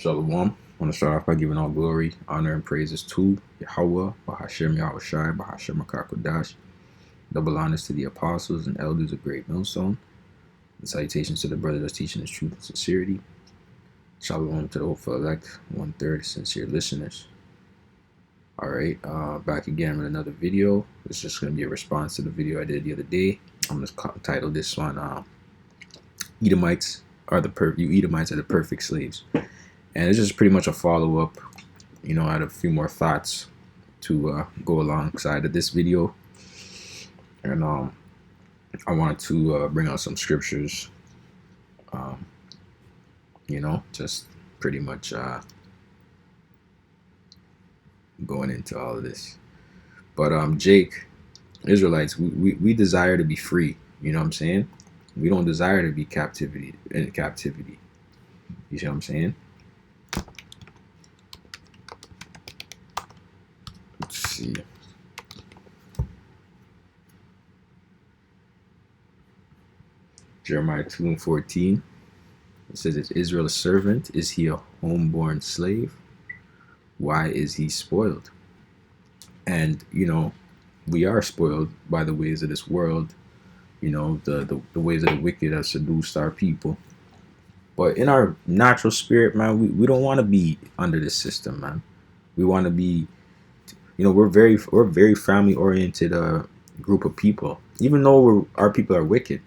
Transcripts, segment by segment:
Shalom. I want to start off by giving all glory, honor, and praises to Yahweh, Bahashem Yahushai, Bahashem Akakodash. Double honors to the apostles and elders of Great Millstone. And salutations to the brother that's teaching his truth and sincerity. Shalom to the hopeful elect, 1/3 sincere listeners. Alright, back again with another video. It's just going to be a response to the video I did the other day. I'm going to title this one, Edomites are the perfect slaves. And it's just pretty much a follow-up. I had a few more thoughts to go alongside of this video. And I wanted to bring out some scriptures. Just pretty much going into all of this. But Jake, Israelites, we desire to be free. You know what I'm saying? We don't desire to be in captivity. You see what I'm saying? Let's see. Jeremiah 2:14. It says, "Is Israel a servant? Is he a homeborn slave? Why is he spoiled?" And we are spoiled by the ways of this world. The ways of the wicked have seduced our people. But in our natural spirit, man, we don't want to be under this system, man. We want to be, we're very family oriented group of people. Even though our people are wicked,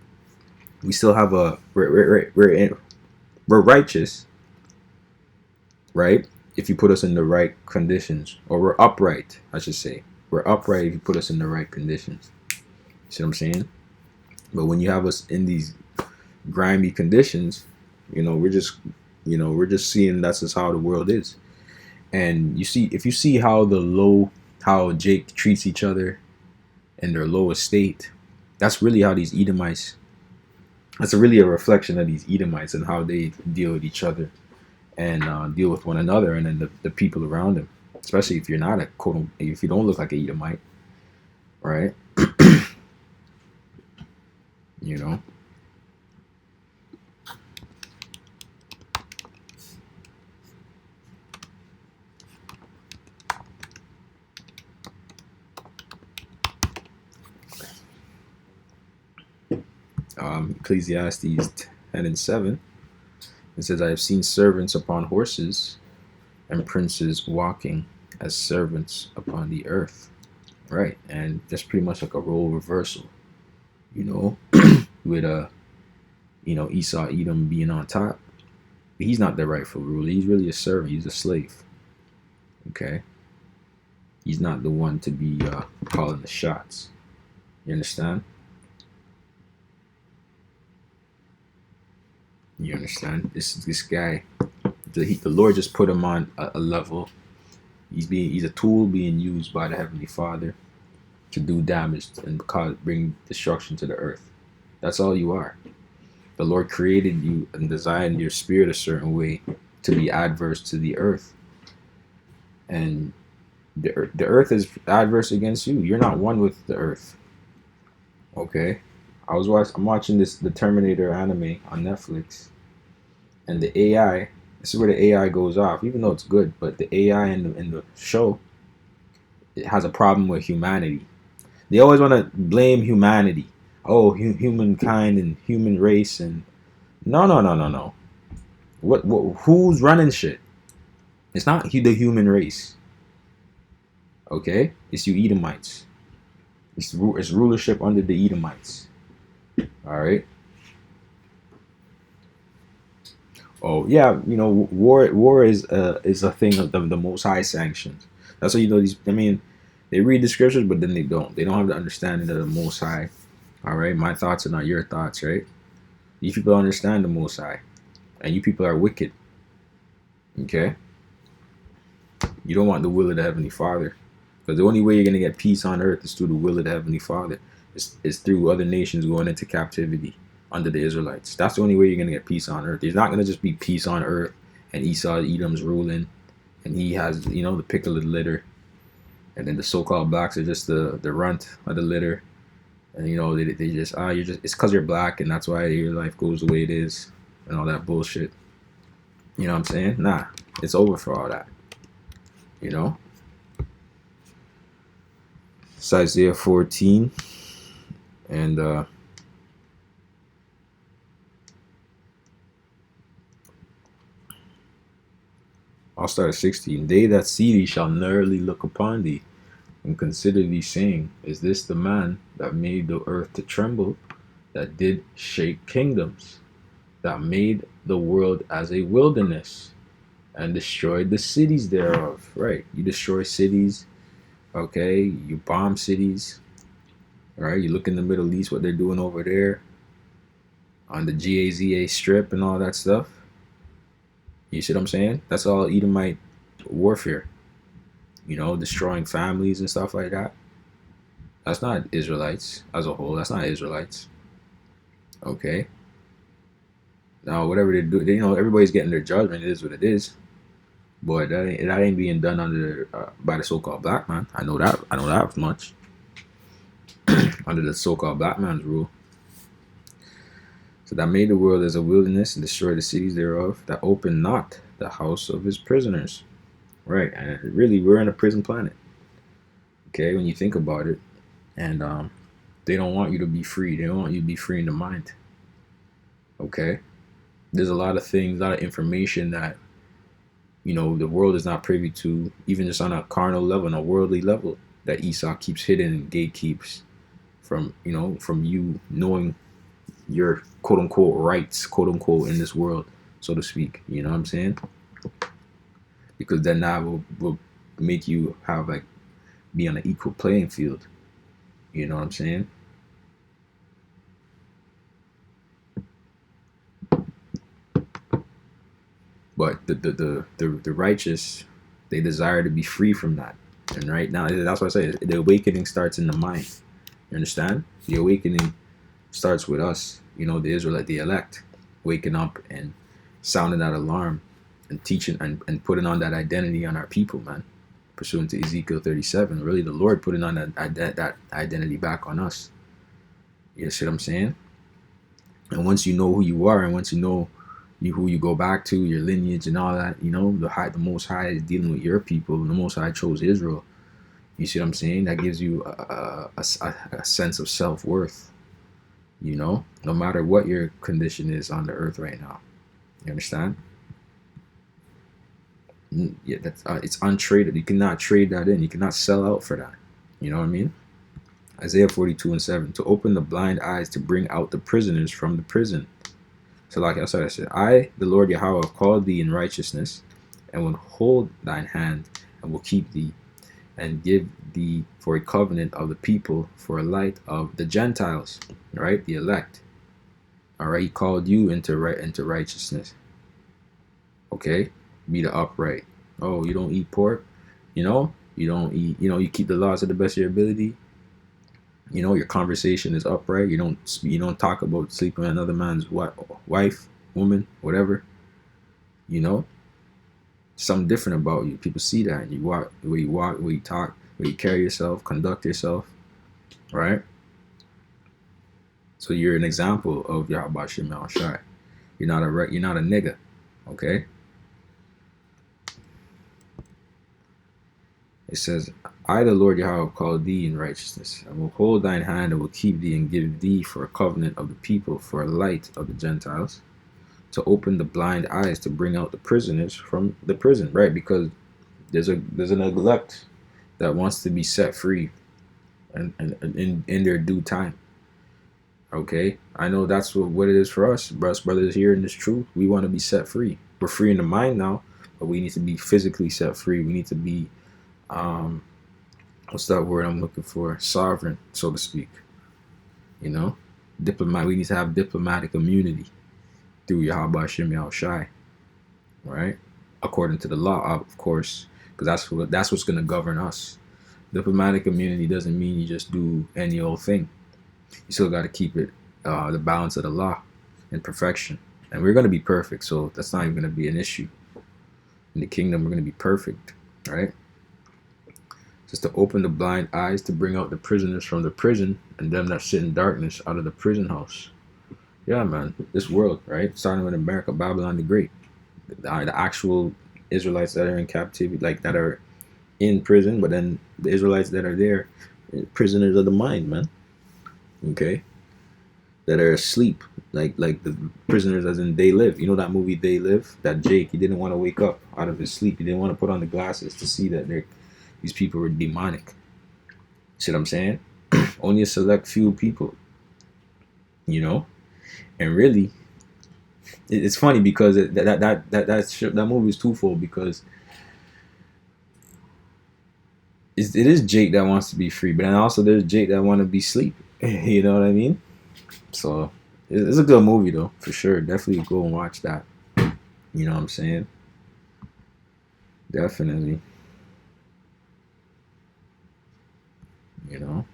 we still have we're righteous, right? If you put us in the right conditions, or we're upright, I should say. We're upright if you put us in the right conditions. See what I'm saying? But when you have us in these grimy conditions, we're just seeing that's just how the world is. And if you see how Jake treats each other in their low estate, that's really how these Edomites. That's really a reflection of these Edomites and how they deal with each other and deal with one another and then the people around them. Especially if you're not if you don't look like an Edomite, right? Ecclesiastes 10:7. It says, "I have seen servants upon horses and princes walking as servants upon the earth." Right, and that's pretty much like a role reversal, with Esau, Edom being on top. But he's not the rightful ruler. He's really a servant. He's a slave. Okay, he's not the one to be calling the shots. You understand? You understand? This guy, the Lord just put him on a level. He's a tool being used by the Heavenly Father to do damage and bring destruction to the earth. That's all you are. The Lord created you and designed your spirit a certain way to be adverse to the earth, and the earth is adverse against you. You're not one with the earth. Okay, I'm watching the Terminator anime on Netflix, and the AI. This is where the AI goes off, even though it's good. But the AI in the show, it has a problem with humanity. They always want to blame humanity. Oh, humankind and human race and no. What? Who's running shit? It's not the human race. Okay, it's you Edomites. It's rulership under the Edomites. All right. Oh yeah, war is a thing of the Most High sanctions. That's why these. I mean, they read the scriptures, but then they don't. They don't have the understanding of the Most High. All right, my thoughts are not your thoughts, right? These people understand the Most High, and you people are wicked. Okay, you don't want the will of the Heavenly Father, because the only way you're gonna get peace on earth is through the will of the Heavenly Father. It's through other nations going into captivity under the Israelites. That's the only way you're gonna get peace on earth. There's not gonna just be peace on earth and Esau, Edom's ruling, and he has the pick of the litter, and then the so-called blacks are just the runt of the litter. And they just it's because you're black and that's why your life goes the way it is and all that bullshit. You know what I'm saying? Nah, It's over for all that. You know? It's Isaiah 14. And I'll start at 16. They that see thee shall narrowly look upon thee, and consider thee, saying, is this the man that made the earth to tremble, that did shake kingdoms, that made the world as a wilderness, and destroyed the cities thereof? Right. You destroy cities, okay? You bomb cities, right? You look in the Middle East, what they're doing over there on the Gaza Strip and all that stuff. You see what I'm saying? That's all Edomite warfare. You know, destroying families and stuff like that. That's not Israelites as a whole. That's not Israelites. Okay. Now, whatever they do, you know, everybody's getting their judgment. It is what it is. But that ain't being done under by the so-called black man. I know that much. Under the so-called black man's rule. So that made the world as a wilderness and destroyed the cities thereof, that opened not the house of his prisoners. Right. And really, we're in a prison planet. Okay, when you think about it. And they don't want you to be free. They don't want you to be free in the mind. Okay? There's a lot of things, a lot of information that, you know, the world is not privy to, even just on a carnal level, on a worldly level, that Esau keeps hidden and gatekeeps from, you know, from you knowing your quote unquote rights, quote unquote, in this world, so to speak. You know what I'm saying? Because then that will make you have, like, be on an equal playing field. You know what I'm saying? But the righteous, they desire to be free from that. And right now, that's what I say. The awakening starts in the mind. You understand? The awakening starts with us. You know, the Israelite, the elect, waking up and sounding that alarm and teaching and putting on that identity on our people, man. Pursuant to Ezekiel 37, really the Lord putting on that identity back on us. You see what I'm saying? And once you know who you are, and once you know who you go back to, your lineage and all that, you know, the Most High is dealing with your people. The Most High chose Israel. You see what I'm saying? That gives you a sense of self-worth. You know, no matter what your condition is on the earth right now. You understand? Yeah, that's it's untraded. You cannot trade that in. You cannot sell out for that. You know what I mean? Isaiah 42:7, to open the blind eyes, to bring out the prisoners from the prison. So like I said, I, the Lord Yahweh, have called thee in righteousness, and will hold thine hand, and will keep thee, and give thee for a covenant of the people, for a light of the Gentiles, right? The elect. All right, he called you into righteousness. Okay, be the upright. Oh, you don't eat pork, you know? You don't eat, you know, you keep the laws to the best of your ability. You know, your conversation is upright. You don't talk about sleeping with another man's wife, woman, whatever. You know, something different about you. People see that. You walk, the way you talk, the way you carry yourself, conduct yourself, right? So you're an example of Yahweh Shem Al Shai. You're not a nigga, okay? It says, I, the Lord Yahweh, have called thee in righteousness. I will hold thine hand and will keep thee and give thee for a covenant of the people, for a light of the Gentiles, to open the blind eyes, to bring out the prisoners from the prison, right? Because there's an elect that wants to be set free and in their due time. Okay? I know that's what it is for us brothers here in this truth. We want to be set free. We're free in the mind now, but we need to be physically set free. We need to be what's that word I'm looking for? Sovereign, so to speak. You know? We need to have diplomatic immunity through Yahweh Shem Yahweh Shai. Right? According to the law, of course, because that's what's going to govern us. Diplomatic immunity doesn't mean you just do any old thing. You still got to keep it the balance of the law and perfection. And we're going to be perfect, so that's not even going to be an issue. In the kingdom, we're going to be perfect, right? Just to open the blind eyes, to bring out the prisoners from the prison, and them that sit in darkness out of the prison house. Yeah, man, this world, right? Starting with America, Babylon the Great. The actual Israelites that are in captivity, like that are in prison, but then the Israelites that are there, prisoners of the mind, man. Okay, that are asleep, like the prisoners as in They Live. You know that movie They Live? That Jake, he didn't want to wake up out of his sleep. He didn't want to put on the glasses to see that these people were demonic. See what I'm saying? Only a select few people, you know. And really, it's funny because that movie is twofold, because it is Jake that wants to be free, but then also there's Jake that want to be sleep. You know what I mean? So it's a good movie though, for sure. Definitely go and watch that. You know what I'm saying? Definitely. You know.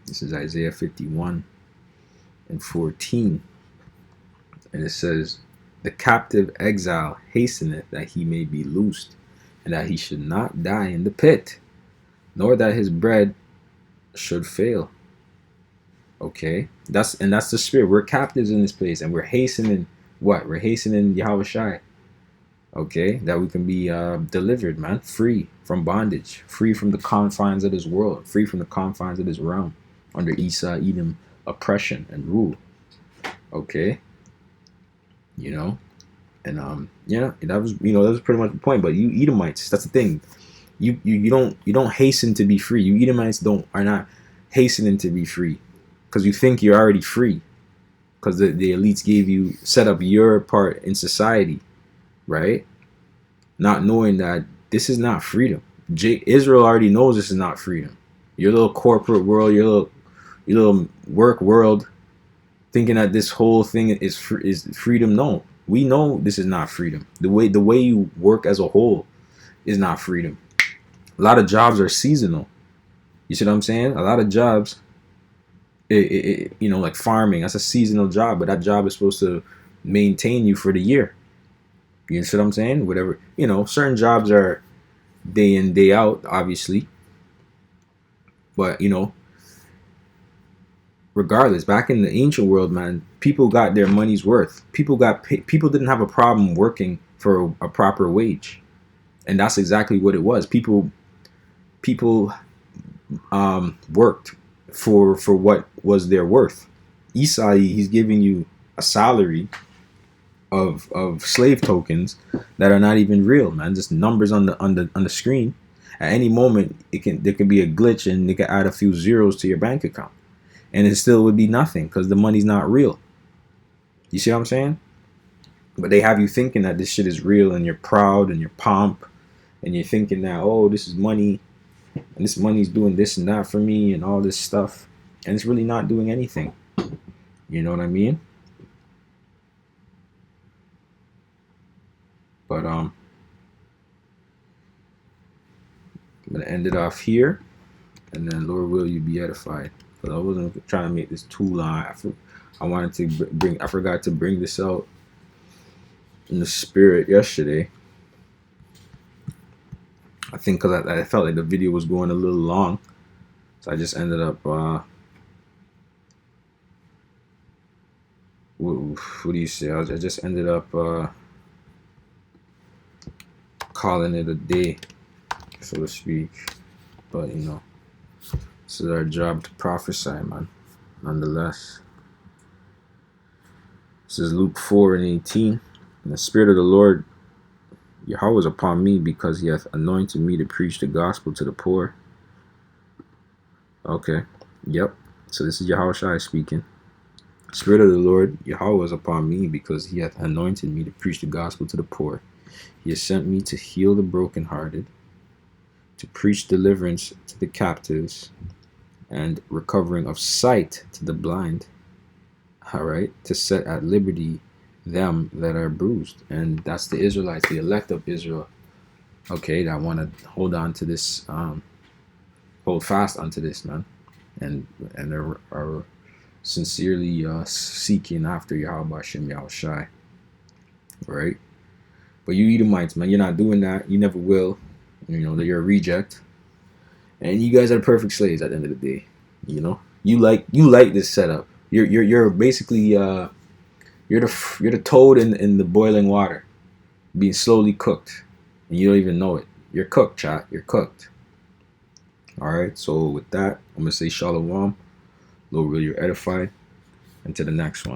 This is Isaiah 51 and 14. And it says, "The captive exile hasteneth that he may be loosed, and that he should not die in the pit, nor that his bread should fail." Okay, that's the spirit. We're captives in this place, and we're hastening what? We're hastening Yahweh Shai. Okay, that we can be delivered, man, free from bondage, free from the confines of this world, free from the confines of this realm, under Esau, Edom oppression and rule. Okay, you know, and yeah, that was pretty much the point. But you Edomites, that's the thing. You don't hasten to be free. You Edomites are not hastening to be free, because you think you're already free, because the elites set up your part in society, right? Not knowing that this is not freedom. Israel already knows this is not freedom. Your little corporate world, your little work world, thinking that this whole thing is freedom. No, we know this is not freedom. The way you work as a whole is not freedom. A lot of jobs are seasonal. You see what I'm saying? A lot of jobs, like farming, that's a seasonal job, but that job is supposed to maintain you for the year. You see what I'm saying? Whatever, certain jobs are day in, day out, obviously. But, regardless, back in the ancient world, man, people got their money's worth. People didn't have a problem working for a proper wage. And that's exactly what it was. People worked for what was their worth. Esau, he's giving you a salary of slave tokens that are not even real, man. Just numbers on the screen. At any moment, there can be a glitch and they can add a few zeros to your bank account, and it still would be nothing because the money's not real. You see what I'm saying? But they have you thinking that this shit is real, and you're proud and you're pomp, and you're thinking that, oh, this is money, and this money's doing this and that for me and all this stuff, and it's really not doing anything. You know what I mean? But I'm gonna end it off here, and then Lord will you be edified. Because I wasn't trying to make this too long. I wanted to I forgot to bring this out in the spirit yesterday. I think because I felt like the video was going a little long, so I just ended up. What do you say? I just ended up calling it a day, so to speak. But this is our job to prophesy, man. Nonetheless, this is Luke 4:18. And the Spirit of the Lord Yahweh is upon me, because he hath anointed me to preach the gospel to the poor. Okay, yep. So this is Yahweh Shai speaking. Spirit of the Lord Yahweh is upon me, because he hath anointed me to preach the gospel to the poor. He has sent me to heal the brokenhearted, to preach deliverance to the captives, and recovering of sight to the blind. All right, to set at liberty them that are bruised. And that's the Israelites, the elect of Israel. Okay, that want to hold on to this, hold fast onto this, man, and are sincerely seeking after Yahweh Shem Yahweh Shai. Right? But you Edomites, man, you're not doing that. You never will. You're a reject. And you guys are perfect slaves at the end of the day. You like this setup. You're basically you're the toad in the boiling water, being slowly cooked, and you don't even know it. You're cooked, chat. You're cooked. All right. So with that, I'm gonna say shalom. Lord, will you edify, and to the next one.